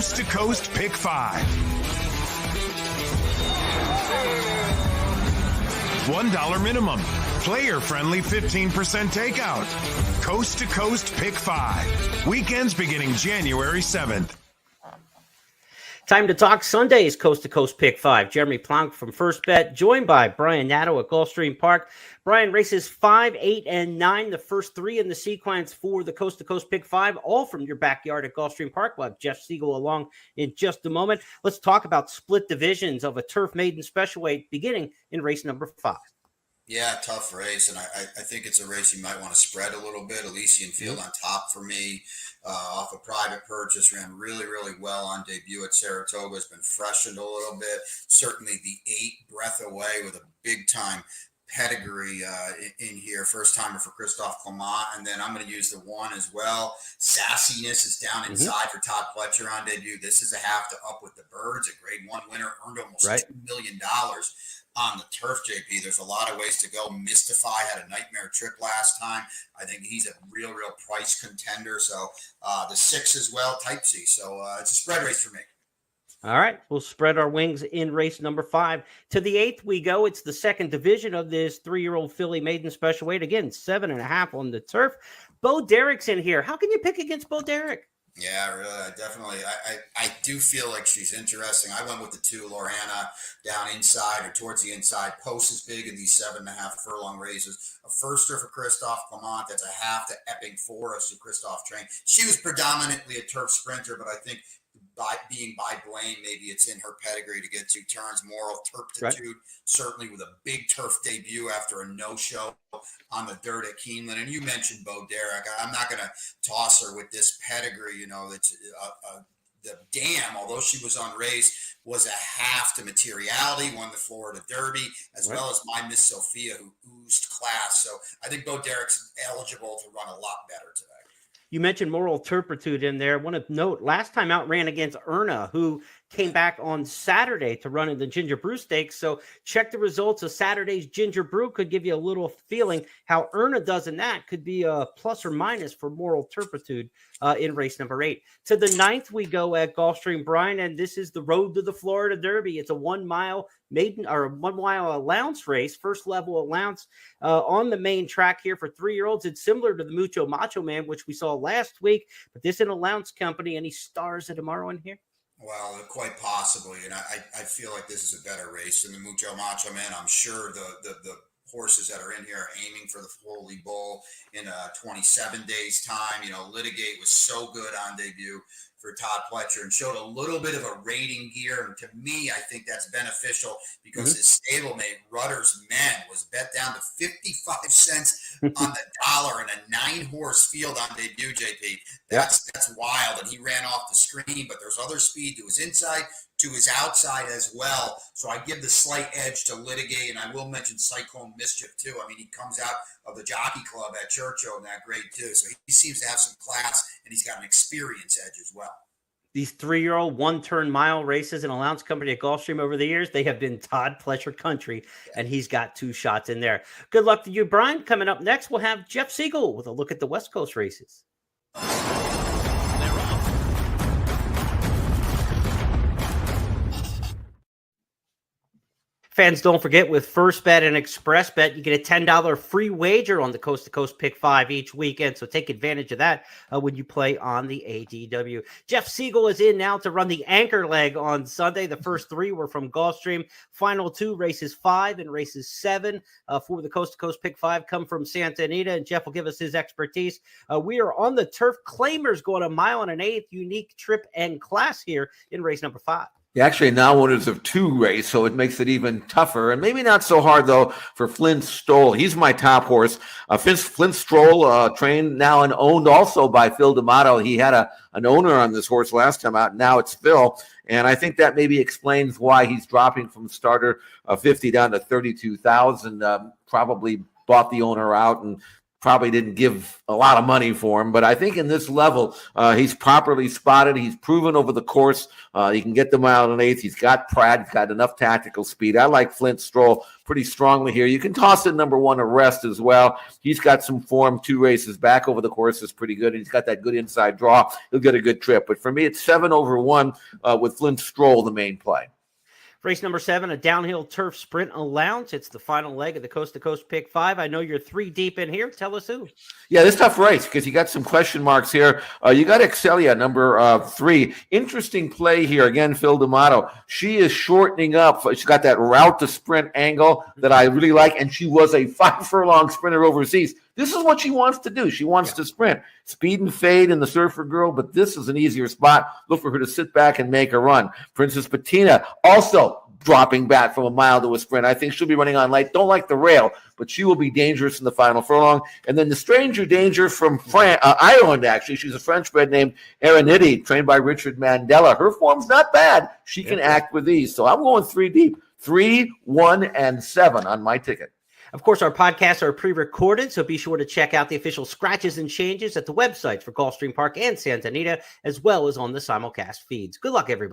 Coast to Coast Pick 5. $1 minimum. Player-friendly 15% takeout. Coast to Coast Pick 5. Weekends beginning January 7th. Time to talk Sunday's Coast to Coast Pick 5. Jeremy Plonk from First Bet, joined by Brian Nadeau at Gulfstream Park. Brian, races 5, 8, and 9, the first 3 in the sequence for the Coast to Coast Pick 5, all from your backyard at Gulfstream Park. We'll have Jeff Siegel along in just a moment. Let's talk about split divisions of a turf maiden special weight beginning in race number 5. Yeah, tough race, and I think it's a race you might want to spread a little bit. Elysian Field on top for me, off a private purchase, ran really, really well on debut at Saratoga. Has been freshened a little bit. Certainly the 8 breath away with a big-time pedigree in here. First-timer for Christophe Clement, and then I'm going to use the 1 as well. Sassiness is down inside for Todd Pletcher on debut. This is a half to Up with the Birds, a grade 1 winner, earned almost $2 million on the turf, JP. There's a lot of ways to go. Mystify had a nightmare trip last time. I think he's a real price contender. So the 6 as well, type C. So it's a spread race for me. All right, we'll spread our wings in race number 5. To the 8th we go. It's the second division of this 3-year-old filly maiden special weight. Again, 7.5 on the turf. Bo Derrick's in here. How can you pick against Bo Derrick? Yeah, really. I do feel like she's interesting. I went with the 2, Lorana, down inside or towards the inside. Post is big in these 7.5 furlong races. A firster for Christophe Clement. That's a half to Epping Forest, who Christophe trained. She was predominantly a turf sprinter, but I think by Blaine, maybe it's in her pedigree to get 2 turns. Moral Turpitude, certainly with a big turf debut after a no-show on the dirt at Keeneland. And you mentioned Bo Derrick. I'm not going to toss her with this pedigree. You know, it's the Dam, although she was unraced, was a half to Materiality, won the Florida Derby, as well as My Miss Sophia, who oozed class. So I think Bo Derrick's eligible to run a lot better today. You mentioned Moral Turpitude in there. I want to note, last time out ran against Erna, who came back on Saturday to run in the Ginger Brew Stakes. So check the results of Saturday's Ginger Brew. Could give you a little feeling how Erna does in that. Could be a plus or minus for Moral Turpitude in race number 8. To the 9th we go at Gulfstream, Brian, and this is the road to the Florida Derby. It's a 1-mile maiden or 1-mile allowance race, first level allowance on the main track here for 3-year-olds. It's similar to the Mucho Macho Man, which we saw last week, but this is an allowance company. Any stars of tomorrow in here? Well, quite possibly, and I feel like this is a better race than the Mucho Macho Man. I'm sure the horses that are in here are aiming for the Holy Bull in 27 days' time. You know, Litigate was so good on debut for Todd Pletcher and showed a little bit of a rating gear. And to me, I think that's beneficial because his stablemate, Rudder's Men, was bet down to 55 cents on the dollar in a 9-horse field on debut, JP. That's wild. And he ran off the screen, but there's other speed to his inside, to his outside as well. So I give the slight edge to Litigate, and I will mention Cyclone Mischief too. I mean, he comes out of the Jockey Club at Churchill in that grade too. So he seems to have some class, and he's got an experience edge as well. These 3-year-old 1-turn mile races and allowance company at Gulfstream over the years, they have been Todd Pletcher country, and he's got 2 shots in there. Good luck to you, Brian. Coming up next, we'll have Jeff Siegel with a look at the West Coast races. Fans, don't forget, with First Bet and Express Bet, you get a $10 free wager on the Coast to Coast Pick 5 each weekend. So take advantage of that when you play on the ADW. Jeff Siegel is in now to run the anchor leg on Sunday. The first 3 were from Gulfstream. Final 2, races 5 and races 7 for the Coast to Coast Pick 5 come from Santa Anita. And Jeff will give us his expertise. We are on the turf. Claimers going 1 mile and an eighth. Unique trip and class here in race number 5. Yeah, actually, now owners of 2 race, so it makes it even tougher. And maybe not so hard, though, for Flynn Stoll. He's my top horse. Flynn Stoll, trained now and owned also by Phil D'Amato. He had an owner on this horse last time out. Now it's Phil. And I think that maybe explains why he's dropping from starter 50 down to 32,000. Probably bought the owner out and probably didn't give a lot of money for him, but I think in this level, he's properly spotted. He's proven over the course. He can get the mile and eighth. He's got Pratt. He's got enough tactical speed. I like Flint Stroll pretty strongly here. You can toss in number one, Arrest, as well. He's got some form, 2 races back over the course is pretty good. He's got that good inside draw. He'll get a good trip. But for me, it's 7/1 with Flint Stroll, the main play. Race number 7, a downhill turf sprint allowance. It's the final leg of the Coast to Coast Pick 5. I know you're 3 deep in here. Tell us who. Yeah, this tough race because you got some question marks here. You got Excelia, number 3. Interesting play here. Again, Phil D'Amato. She is shortening up. She's got that route to sprint angle that I really like, and she was a 5-furlong sprinter overseas. This is what she wants to do. She wants to sprint. Speed and fade in the Surfer Girl, but this is an easier spot. Look for her to sit back and make a run. Princess Patina also dropping back from a mile to a sprint. I think she'll be running on light. Don't like the rail, but she will be dangerous in the final furlong. And then the Stranger Danger from Ireland, actually. She's a French-bred named Araniti, trained by Richard Mandela. Her form's not bad. She can act with ease. So I'm going 3 deep. 3, 1, and 7 on my ticket. Of course, our podcasts are pre-recorded, so be sure to check out the official scratches and changes at the websites for Gulfstream Park and Santa Anita, as well as on the simulcast feeds. Good luck, everybody.